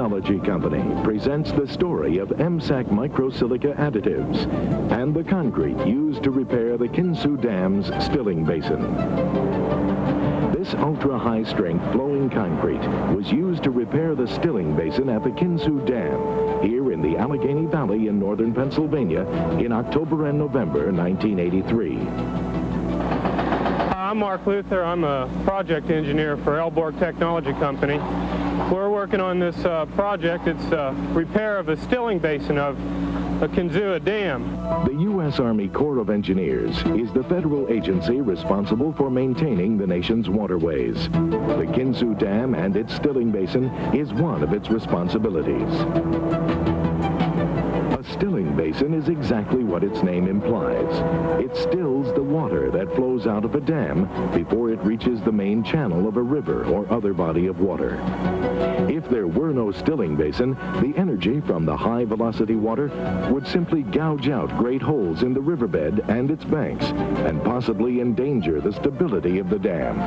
Technology Company presents the story of MSAC microsilica additives and the concrete used to repair the Kinzua Dam's spilling basin. This ultra-high-strength flowing concrete was used to repair the spilling basin at the Kinzua Dam here in the Allegheny Valley in northern Pennsylvania in October and November 1983. I'm Mark Luther. I'm a project engineer for Elborg Technology Company. We're working on this project. It's a repair of the stilling basin of the Kinzua Dam. The U.S. Army Corps of Engineers is the federal agency responsible for maintaining the nation's waterways. The Kinzua Dam and its stilling basin is one of its responsibilities. A stilling basin is exactly what its name implies. It stills the water that flows out of a dam before it reaches the main channel of a river or other body of water. If there were no stilling basin, the energy from the high-velocity water would simply gouge out great holes in the riverbed and its banks and possibly endanger the stability of the dam.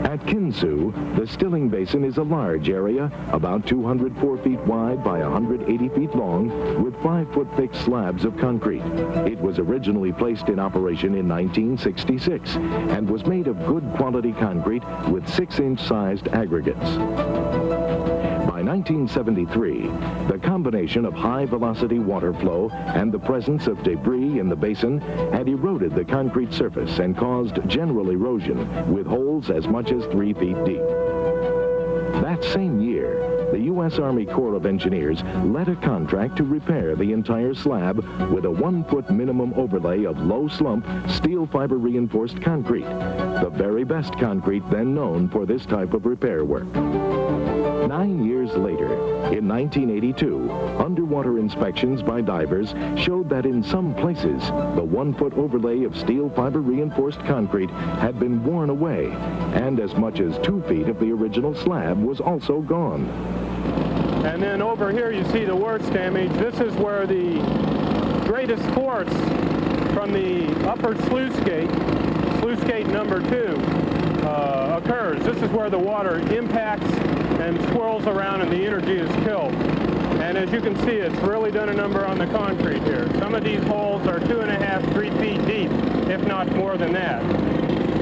At Kinzua, the stilling basin is a large area, about 204 feet wide by 180 feet long, with 5-foot thick slabs of concrete. It was originally placed in operation in 1966 and was made of good quality concrete with 6-inch sized aggregates. By 1973, the combination of high-velocity water flow and the presence of debris in the basin had eroded the concrete surface and caused general erosion, with holes as much as 3 feet deep. That same year, the U.S. Army Corps of Engineers let a contract to repair the entire slab with a 1-foot minimum overlay of low-slump steel fiber reinforced concrete, the very best concrete then known for this type of repair work. 9 years later, in 1982, underwater inspections by divers showed that in some places, the 1-foot overlay of steel fiber reinforced concrete had been worn away, and as much as 2 feet of the original slab was also gone. And then over here you see the worst damage. This is where the greatest force from the upper sluice gate number 2, occurs. This is where the water impacts and swirls around and the energy is killed. And as you can see, it's really done a number on the concrete here. Some of these holes are 2.5, 3 feet deep, if not more than that.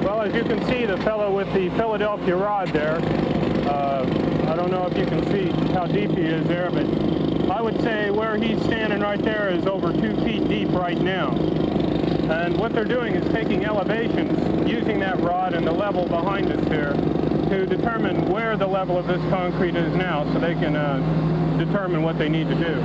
Well, as you can see, the fellow with the Philadelphia rod there, I don't know if you can see how deep he is there, but I would say where he's standing right there is over 2 feet deep right now. And what they're doing is taking elevations, using that rod and the level behind us here to determine where the level of this concrete is now so they can determine what they need to do.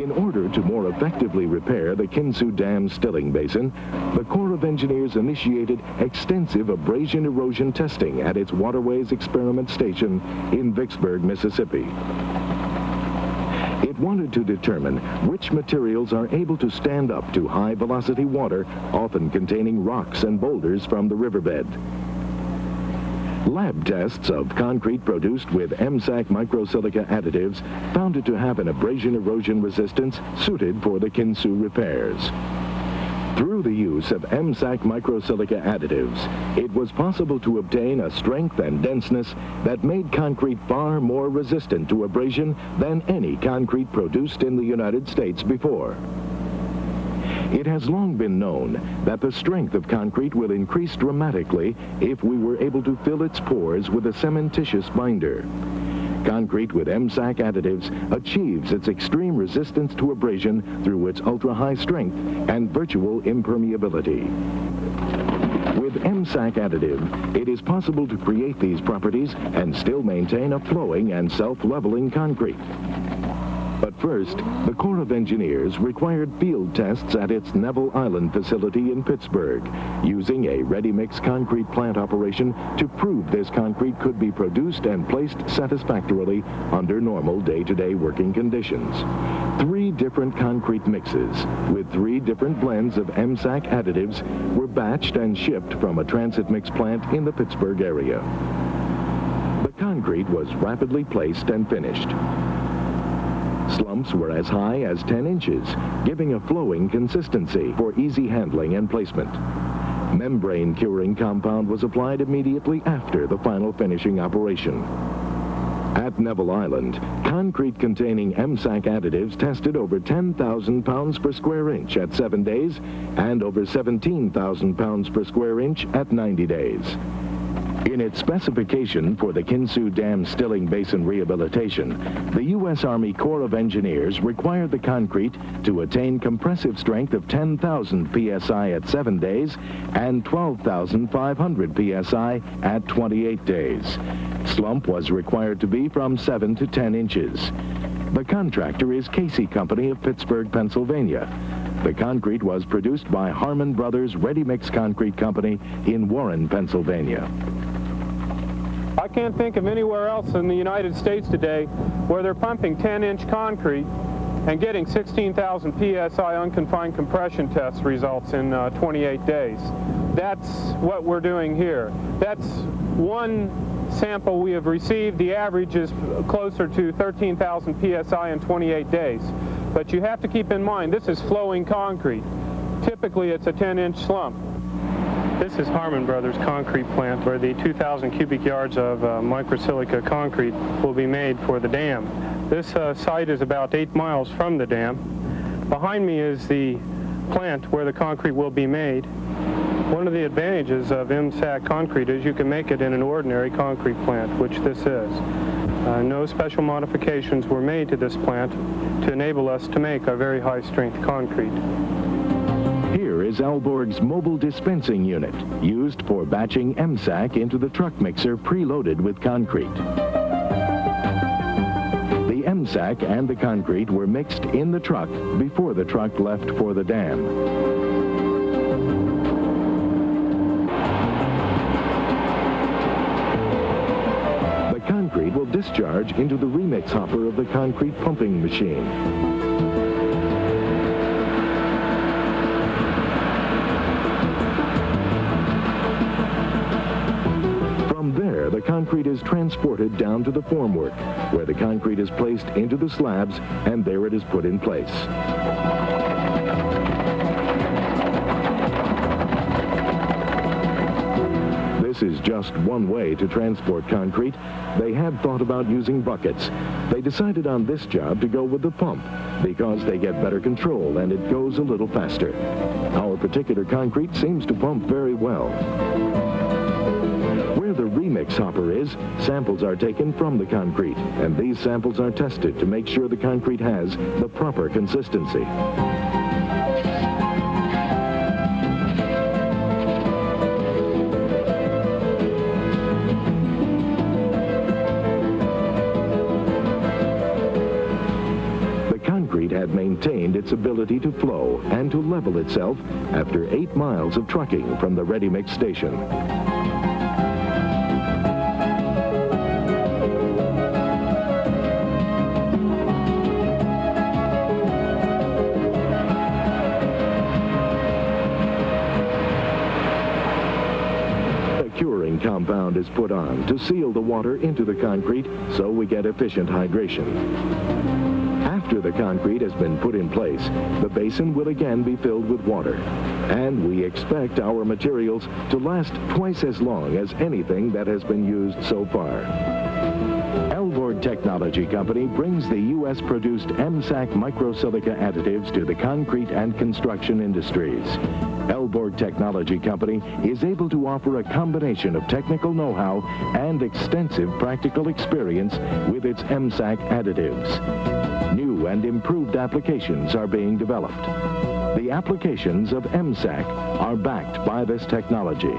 In order to more effectively repair the Kinzua Dam stilling basin, the Corps of Engineers initiated extensive abrasion-erosion testing at its Waterways Experiment Station in Vicksburg, Mississippi. It wanted to determine which materials are able to stand up to high-velocity water, often containing rocks and boulders from the riverbed. Lab tests of concrete produced with MSAC microsilica additives found it to have an abrasion-erosion resistance suited for the Kinzua repairs. Through the use of MSAC microsilica additives, it was possible to obtain a strength and denseness that made concrete far more resistant to abrasion than any concrete produced in the United States before. It has long been known that the strength of concrete will increase dramatically if we were able to fill its pores with a cementitious binder. Concrete with MSAC additives achieves its extreme resistance to abrasion through its ultra-high strength and virtual impermeability. With MSAC additive, it is possible to create these properties and still maintain a flowing and self-leveling concrete. But first, the Corps of Engineers required field tests at its Neville Island facility in Pittsburgh, using a ready-mix concrete plant operation to prove this concrete could be produced and placed satisfactorily under normal day-to-day working conditions. 3 different concrete mixes with 3 different blends of MSAC additives were batched and shipped from a transit mix plant in the Pittsburgh area. The concrete was rapidly placed and finished. Slumps were as high as 10 inches, giving a flowing consistency for easy handling and placement. Membrane curing compound was applied immediately after the final finishing operation. At Neville Island, concrete containing MSAC additives tested over 10,000 pounds per square inch at 7 days and over 17,000 pounds per square inch at 90 days. In its specification for the Kinzua Dam Stilling Basin rehabilitation, the U.S. Army Corps of Engineers required the concrete to attain compressive strength of 10,000 psi at 7 days and 12,500 psi at 28 days. Slump was required to be from 7 to 10 inches. The contractor is Casey Company of Pittsburgh, Pennsylvania. The concrete was produced by Harmon Brothers Ready Mix Concrete Company in Warren, Pennsylvania. I can't think of anywhere else in the United States today where they're pumping 10-inch concrete and getting 16,000 psi unconfined compression test results in 28 days. That's what we're doing here. That's one sample we have received. The average is closer to 13,000 psi in 28 days. But you have to keep in mind, this is flowing concrete. Typically, it's a 10-inch slump. This is Harmon Brothers concrete plant where the 2,000 cubic yards of microsilica concrete will be made for the dam. This site is about 8 miles from the dam. Behind me is the plant where the concrete will be made. One of the advantages of MSAC concrete is you can make it in an ordinary concrete plant, which this is. No special modifications were made to this plant to enable us to make a very high-strength concrete. Here is Aalborg's mobile dispensing unit, used for batching MSAC into the truck mixer preloaded with concrete. The MSAC and the concrete were mixed in the truck before the truck left for the dam. The concrete will discharge into the remix hopper of the concrete pumping machine. The concrete is transported down to the formwork, where the concrete is placed into the slabs, and there it is put in place. This is just one way to transport concrete. They had thought about using buckets. They decided on this job to go with the pump, because they get better control and it goes a little faster. Our particular concrete seems to pump very well. Where the remix hopper is, samples are taken from the concrete, and these samples are tested to make sure the concrete has the proper consistency. The concrete had maintained its ability to flow and to level itself after 8 miles of trucking from the ready mix station. Curing compound is put on to seal the water into the concrete so we get efficient hydration. After the concrete has been put in place, the basin will again be filled with water, and we expect our materials to last twice as long as anything that has been used so far. Aalborg Technology Company brings the U.S.-produced MSAC microsilica additives to the concrete and construction industries. Aalborg Technology Company is able to offer a combination of technical know-how and extensive practical experience with its MSAC additives. New and improved applications are being developed. The applications of MSAC are backed by this technology.